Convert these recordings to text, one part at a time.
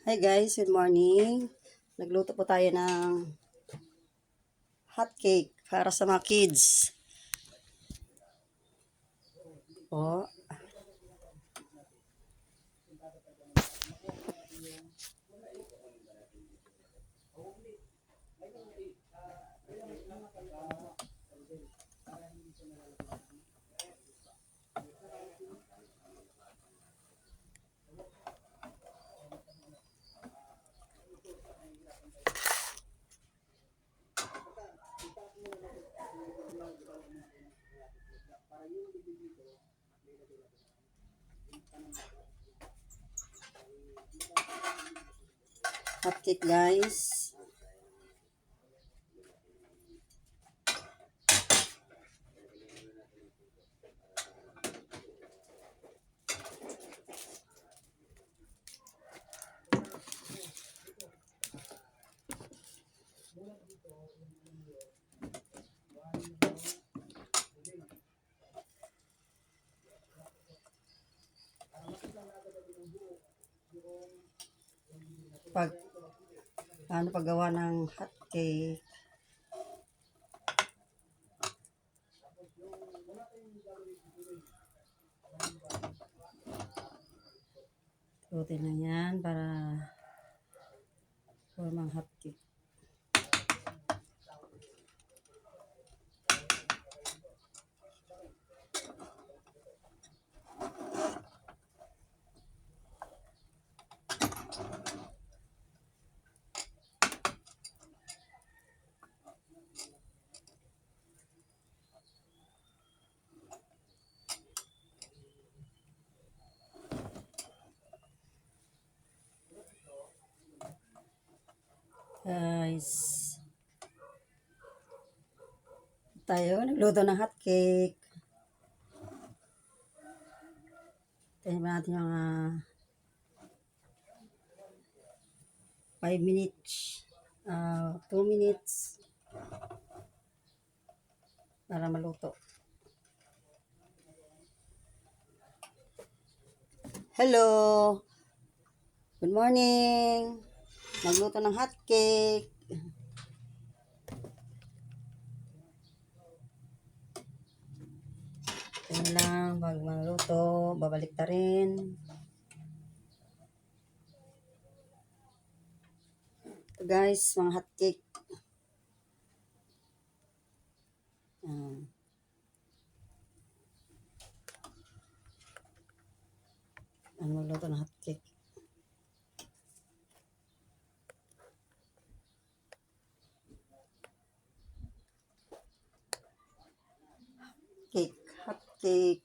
Hi guys, good morning. Nagluto po tayo ng hot cake para sa mga kids. Po. Hot cake guys. Paano paggawa ng hot cake? Lutin lang yan para formang hot cake. Guys, tayo nagluto ng hot cake. Tayo ba natin mga 5 minutes, 2 minutes para maluto. Hello! Good morning! Nagluto ng hot cake. Yan lang, pag maluto, babalik ta rin. Ito guys, mga hot cake. Ano magluto ng hot cake? Hot cake.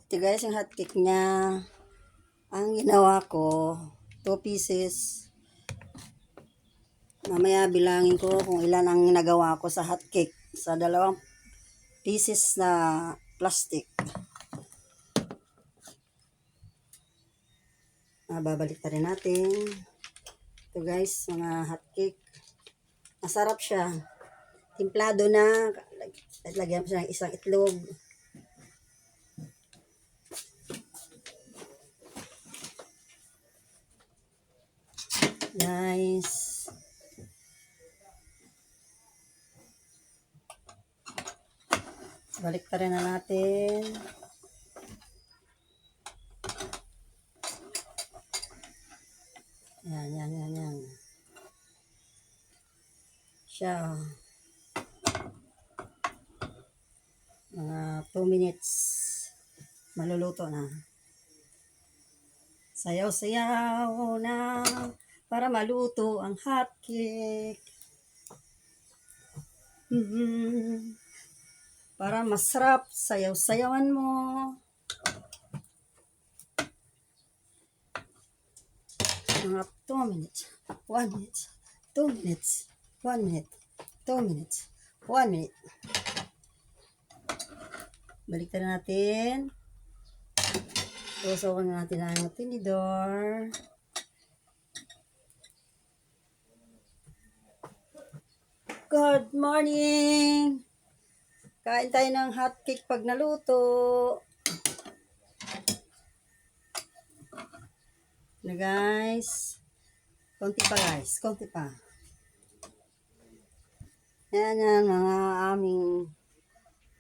Ito guys, yung hot cake niya. Ang ginawa ko, 2 pieces. Mamaya bilangin ko kung ilan ang nagawa ko sa hot cake. Sa 2 pieces na plastic. Babalik na rin natin. Ito guys, mga hot cake. Masarap siya. Timplado na. Lagyan mo siya ng isang itlog. Guys. Balik pa rin na natin. Yan. Siya. Mga 2 minutes. Maluluto na. Sayaw-sayaw na para maluto ang hot cake. Para masarap, sayaw-sayawan mo. Mga 2 minutes, 1 minute, 2 minutes, 1 minute, 2 minutes, 1 minute. Baliktad natin. Susukan natin ang tinidor. Good morning! Kain tayo ng hotcake pag naluto. Na guys. Konti pa guys. Konti pa. Yan yan mga aming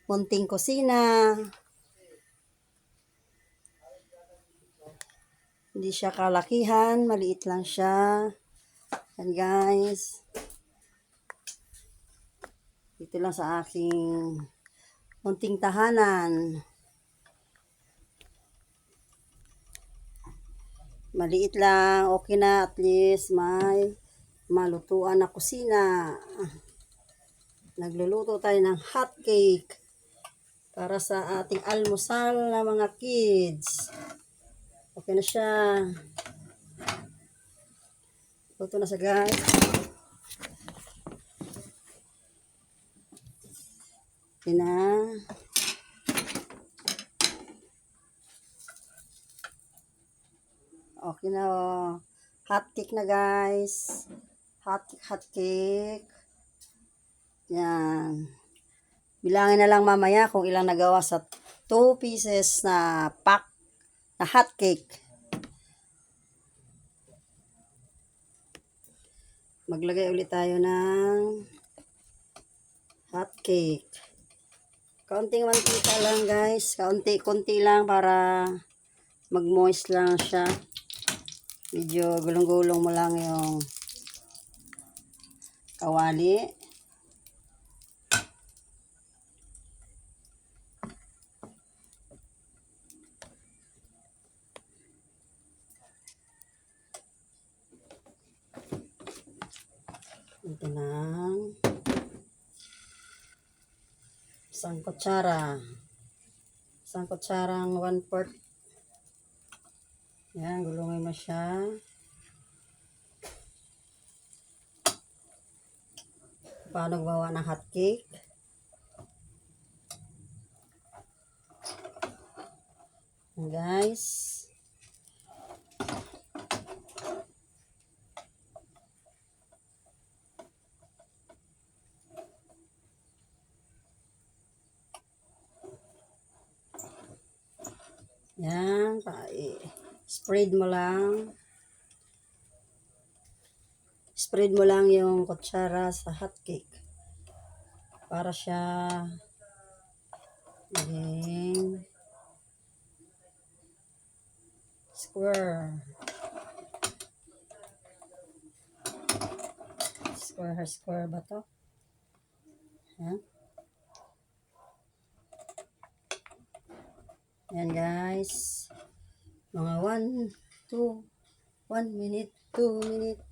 munting kusina. Hindi siya kalakihan. Maliit lang siya. Yan guys. Dito lang sa aking munting tahanan. Maliit lang. Okay na. At least may malutuan na kusina. Nagluluto tayo ng hotcake para sa ating almusal na mga kids. Okay na siya. Luto na siya guys. Okay na. Okay na oh. Hotcake na guys. Hotcake. Yan. Bilangin na lang mamaya kung ilang nagawa sa 2 pieces na pack na hotcake. Maglagay ulit tayo ng hotcake. Kaunting mantika lang guys. Kaunti-kunti lang para mag-moist lang siya. Medyo gulong-gulong mo lang yung kawali. Ito lang. Isang kutsara. Isang kutsarang 1/4. Yan, gulungin mo siya. Paano gawa ng hotcake? Guys. Yan, spread mo lang. Spread mo lang yung kutsara sa hotcake para siya maging square. Square ba to? Yan. Yan guys. Mga 1 minute, 2 minute.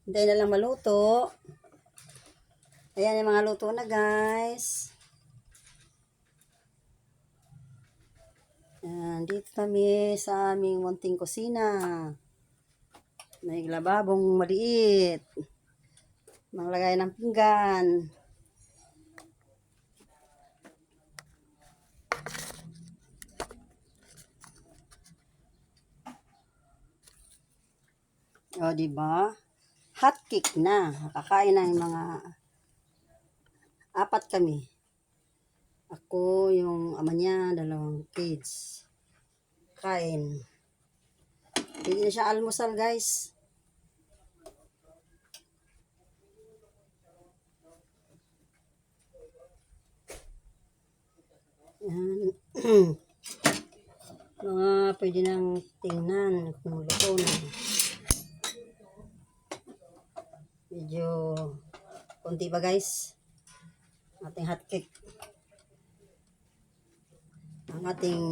Hintayin na lang maluto. Ayan yung mga luto na guys. Yan, dito kami sa aming munting kusina. May lababong maliit. Maglagay ng pinggan. O, diba? Hotcake na. Kakain na yung mga 4 kami. Ako, yung ama niya, 2 kids. Kain. Hindi na siya almusal, guys. Yan. Mga pwede nang tingnan kung luto na. Medyo konti ba guys? Ating hotcake. Ang ating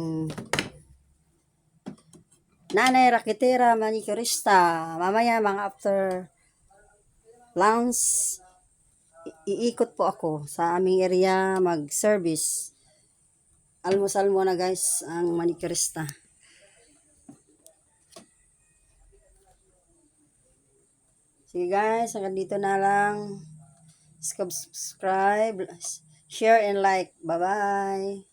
nanay raketera manicurista. Mamaya mga after lunch, iikot po ako sa aming area mag-service. Almusal muna guys ang manicurista. Sige guys, hanggang dito na lang. Subscribe, share, and like. Bye-bye.